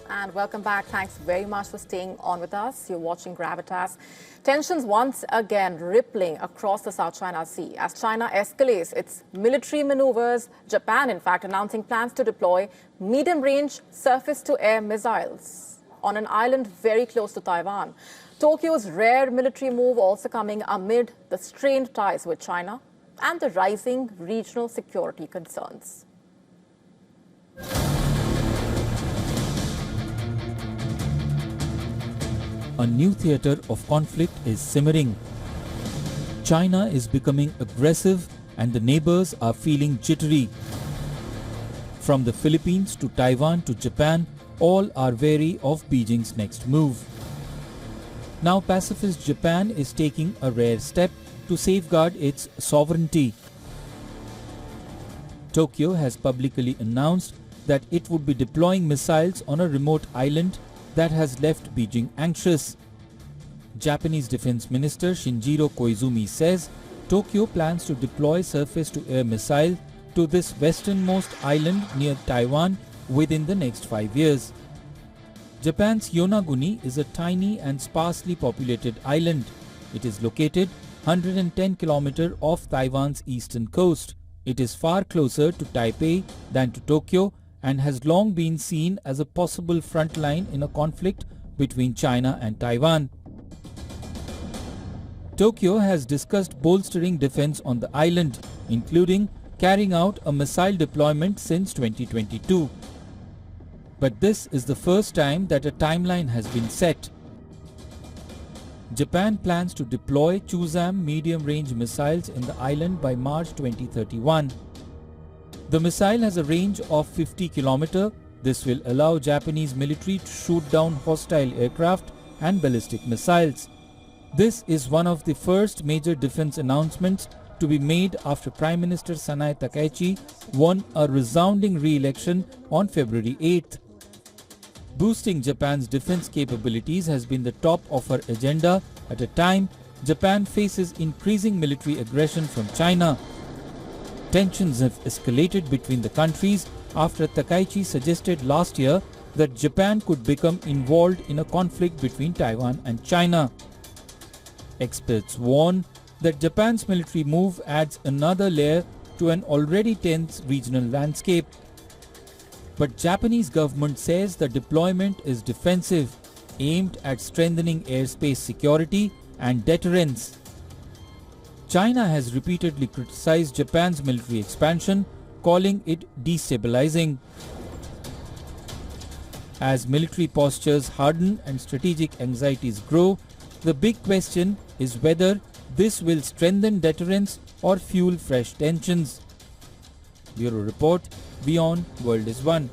And welcome back. Thanks very much for staying on with us. You're watching Gravitas. Tensions once again rippling across the South China Sea as China escalates its military maneuvers. Japan, in fact, announcing plans to deploy medium-range surface-to-air missiles on an island very close to Taiwan. Tokyo's rare military move also coming amid the strained ties with China and the rising regional security concerns. A new theatre of conflict is simmering. China is becoming aggressive and the neighbors are feeling jittery. From the Philippines to Taiwan to Japan, all are wary of Beijing's next move. Now pacifist Japan is taking a rare step to safeguard its sovereignty. Tokyo has publicly announced that it would be deploying missiles on a remote island that has left Beijing anxious. Japanese Defense Minister Shinjiro Koizumi says Tokyo plans to deploy surface-to-air missile to this westernmost island near Taiwan within the next 5 years. Japan's Yonaguni is a tiny and sparsely populated island. It is located 110 km off Taiwan's eastern coast. It is far closer to Taipei than to Tokyo and has long been seen as a possible front line in a conflict between China and Taiwan. Tokyo has discussed bolstering defense on the island, including carrying out a missile deployment since 2022. But this is the first time that a timeline has been set. Japan plans to deploy Chuzam medium-range missiles in the island by March 2031. The missile has a range of 50 km. This will allow Japanese military to shoot down hostile aircraft and ballistic missiles. This is one of the first major defense announcements to be made after Prime Minister Sanae Takaichi won a resounding re-election on February 8th. Boosting Japan's defense capabilities has been the top of her agenda at a time Japan faces increasing military aggression from China. Tensions have escalated between the countries after Takaichi suggested last year that Japan could become involved in a conflict between Taiwan and China. Experts warn that Japan's military move adds another layer to an already tense regional landscape. But Japanese government says the deployment is defensive, aimed at strengthening airspace security and deterrence. China has repeatedly criticized Japan's military expansion, calling it destabilizing. As military postures harden and strategic anxieties grow, the big question is whether this will strengthen deterrence or fuel fresh tensions. Bureau Report, WION World is One.